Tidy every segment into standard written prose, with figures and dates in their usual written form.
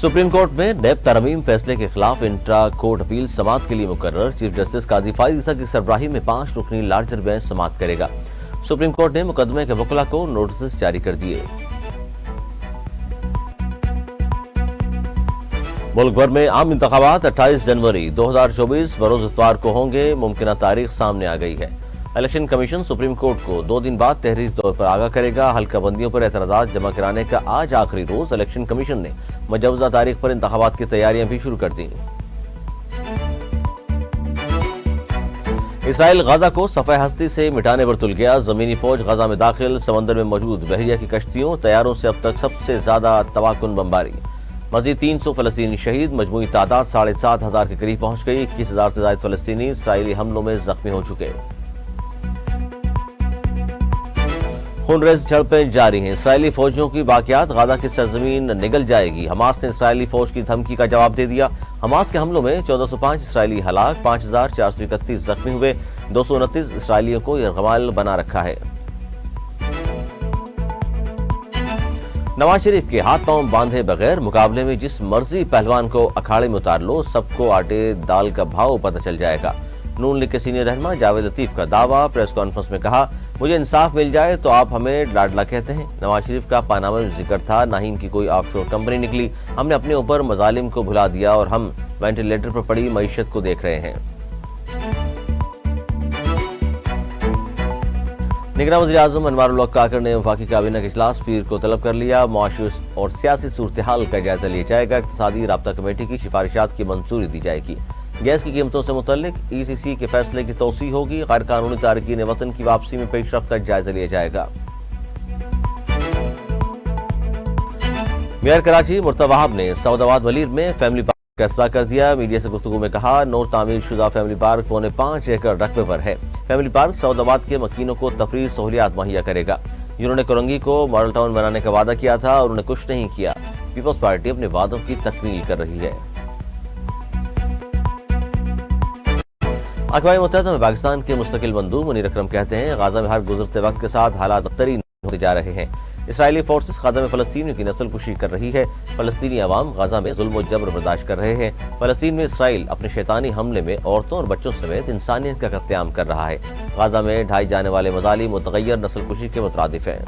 Supreme court में नैब तरमीम फैसले के खिलाफ इंट्रा कोर्ट अपील समाअत के लिए मुकर्रर चीफ जस्टिस काजी फाइज ईसा की सरबराही में 5 रुकनी लार्जर बेंच समाअत करेगा। सुप्रीम कोर्ट ने मुकदमे के वकला को नोटिस जारी कर दिए। मुल्क भर में आम इंतखाबात 28 जनवरी 2024 बरोज इतवार को होंगे। मुमकिन तारीख सामने आ गई है। इलेक्शन कमीशन सुप्रीम कोर्ट को 2 दिन बाद तहरीरी तौर पर आगाह करेगा। हल्का बंदियों पर एतराज़ात जमा कराने का आज आखिरी रोज। इलेक्शन कमीशन ने मुजवजा तारीख पर इंतखाबात की तैयारियां भी शुरू कर दी। इसराइल गाजा को सफ़े हस्ती से मिटाने पर तुल गया। जमीनी फौज गाजा में दाखिल। समंदर में मौजूद बहरिया की कश्तियों तैयारों से अब तक सबसे ज्यादा तबाकुन बमबारी। मजीद 300 फलस्तीनी शहीद। मजमूई तादाद 7,500 के करीब पहुंच गई। 21,000 से ज्यादा फलस्तीनी इसराइली हमलों में जख्मी हो चुके। खूनरेज झड़पें जारी हैं। इसराइली फौजियों की बाकियात गाजा की सरजमीन निगल जाएगी। हमास ने इसराइली फौज की धमकी का जवाब दे दिया। हमास के हमलों में 1405 इसराइली हलाक, 5,431 जख्मी हुए। 229 इसराइलियों को यरगमाल बना रखा है। नवाज शरीफ के हाथ पांव बांधे बगैर मुकाबले में जिस मर्जी पहलवान को अखाड़े में उतार लो, सबको आटे दाल का भाव पता चल जाएगा। नून लीग के सीनियर रहनुमा जावेद लतीफ का दावा। प्रेस कॉन्फ्रेंस में कहा, मुझे इंसाफ मिल जाए तो आप हमें लाडला कहते हैं। नवाज शरीफ का पानामा में जिक्र था, ना ही इनकी कोई ऑफशोर कंपनी निकली। हमने अपने ऊपर मजालिम को भुला दिया और हम वेंटिलेटर पर पड़ी मईशत को देख रहे हैं। निगरान वज़ीर आज़म अनवारुल हक काकड़ ने वफाकी काबीना के इजलास पीर को तलब कर लिया। मुआशी और सियासी सूरत हाल का जायजा लिया जाएगा। इक़्तिसादी राब्ता कमेटी की सिफारिशात की मंजूरी दी जाएगी। गैस की कीमतों से मुतल्लिक ECC के फैसले की तौसीह होगी। गैर कानूनी तारकीन वतन की वापसी में पेशरफ्त का जायजा लिया जाएगा। मेयर कराची मुर्तज़ा वहाब ने सऊदाबाद वलीर में फैमिली पार्क का इफ्तिताह कर दिया। मीडिया से गुफ्तगू में कहा, नौ तामीर शुदा फैमिली पार्क 5.25 एकड़ रकबे पर है। फैमिली पार्क सऊदाबाद के मकीनों को तफरीह सहूलियात मुहैया करेगा। जिन्होंने कोरंगी को मॉडल टाउन बनाने का वादा किया था और उन्होंने कुछ नहीं किया। पीपल्स पार्टी अपने वादों की तकमील कर रही है। अक़वाम मुत्तहिदा में पाकिस्तान के मुस्तकिल मंदूब मुनीर अकरम कहते हैं, गाजा में हर गुजरते वक्त के साथ हालात बदतरीन होते जा रहे हैं। इसराइली फोर्सेस गाजा में फलस्तीनियों की नस्ल कुशी कर रही है। फलस्तीनी अवाम गाजा में जुल्म और जबर बर्दाश्त कर रहे हैं। फलस्तीन में इसराइल अपने शैतानी हमले में औरतों और बच्चों समेत इंसानियत का कत्लेआम कर रहा है। गाजा में ढाई जाने वाले मजालिम मुतगय्यर नस्ल कुशी के मुतरादिफ हैं।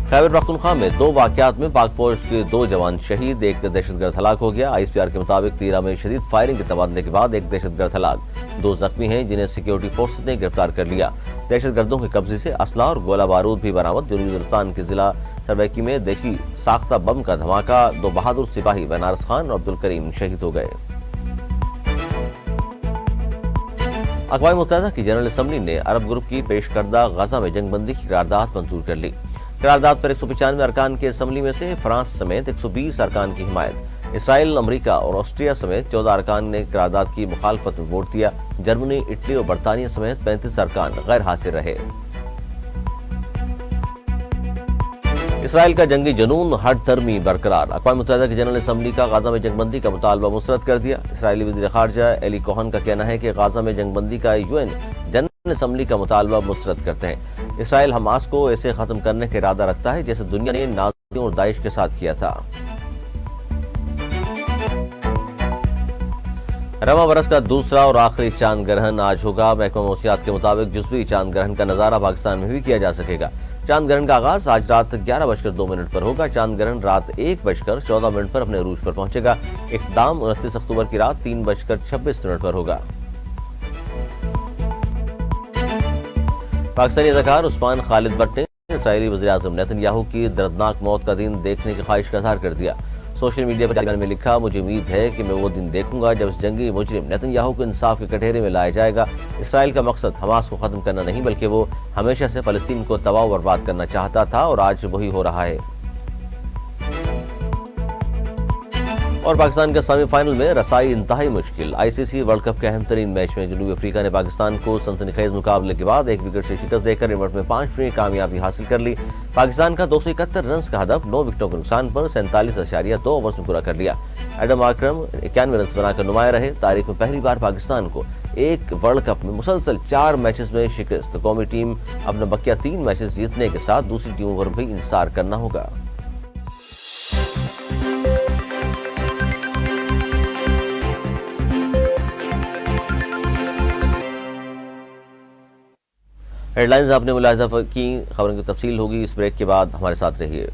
खैबर पख्तूनख्वा में 2 वाक़यात में पाक फौज के 2 जवान शहीद, एक दहशतगर्द हलाक हो गया। ISPR के मुताबिक तीरा में शदीद फायरिंग के तबादले के बाद एक दहशतगर्द हलाक, 2 जख्मी हैं जिन्हें सिक्योरिटी फोर्सेस ने गिरफ्तार कर लिया। दहशतगर्दों के कब्जे से असला और गोला बारूद भी बरामद। जनूबी वज़ीरिस्तान के जिला सरवैकी में देशी साख्ता बम का धमाका, 2 बहादुर सिपाही बनारस खान और अब्दुल करीम शहीद हो गए। अक़वाम मुत्तहिदा की जनरल असम्बली ने अरब ग्रुप की पेश करदा गाजा में जंगबंदी की करारदाद मंजूर कर ली। करारदाद पर 195 अरकान की असम्बली में से फ्रांस समेत 120 अरकान की हिमायत। इसराइल, अमरीका और ऑस्ट्रिया समेत 14 अरकान ने करारदाद की मुखालफत में वोट दिया। जर्मनी, इटली और बरतानिया समेत 35 अरकान गैर हासिल रहे। इसराइल का जंगी जनून हट धर्मी बरकरार। अक़वाम मुत्तहिदा की जनरल असम्बली का गाजा में जंगबंदी का मुतालबा मुस्तरद कर दिया। इसराइली वज़ीर ख़ारजा एली कोहन का कहना है कि गाजा में जंगबंदी का UN जनरल असम्बली का मुतालबा मुस्तरद करते हैं। इसराइल हमास को ऐसे खत्म करने का इरादा रखता है जैसे दुनिया ने नाज़ियों और दाइश के साथ किया था। रवां बरस का दूसरा और आखिरी चांद ग्रहण आज होगा। महकमा मौसमियात के मुताबिक जुज़वी चांद ग्रहण का नज़ारा पाकिस्तान में भी किया जा सकेगा। चांद ग्रहण का आगाज आज रात 11:02 पर होगा। चांद ग्रहण रात 1:14 पर अपने अरूज पर पहुंचेगा। इख्तिताम 29 अक्टूबर की रात 3:26 पर होगा। पाकिस्तानी अदाकार उस्मान खालिद भट्ट ने इसराइली वज़ीर आज़म नेतन्याहू की दर्दनाक मौत का दिन देखने की ख्वाहिश का इज़हार कर दिया। सोशल मीडिया पर बयान में लिखा, मुझे उम्मीद है कि मैं वो दिन देखूंगा जब इस जंगी मुजरिम नेतन्याहू को इंसाफ के कटहरे में लाया जाएगा। इसराइल का मकसद हमास को खत्म करना नहीं बल्कि वो हमेशा से फ़लस्तीन को तबाह बर्बाद करना चाहता था और आज वही हो रहा है। और पाकिस्तान का सेमीफाइनल में रसाई इंतहाई मुश्किल। ICC वर्ल्ड कप के अहम तरीन मैच में जनूबी अफ्रीका ने पाकिस्तान को सनसनीखेज मुकाबले के बाद 1 विकेट से शिकस्त देकर रिवर्ट में 5 की कामयाबी हासिल कर ली। पाकिस्तान का 271 रन का हदफ 9 विकेटों के नुकसान पर 47.2 ओवर्स में पूरा कर लिया। एडम आक्रम 91 रन बनाकर नुमाया रहे। तारीख में पहली बार पाकिस्तान को एक वर्ल्ड कप में मुसलसल 4 मैचेस में शिकस्त। कौमी टीम अपना बकिया 3 मैचेस जीतने के साथ दूसरी टीमों पर भी इंतजार करना होगा। ہیڈ لائنز آپ نے ملاحظہ کی، خبروں کی تفصیل ہوگی اس بریک کے بعد، ہمارے ساتھ رہیے۔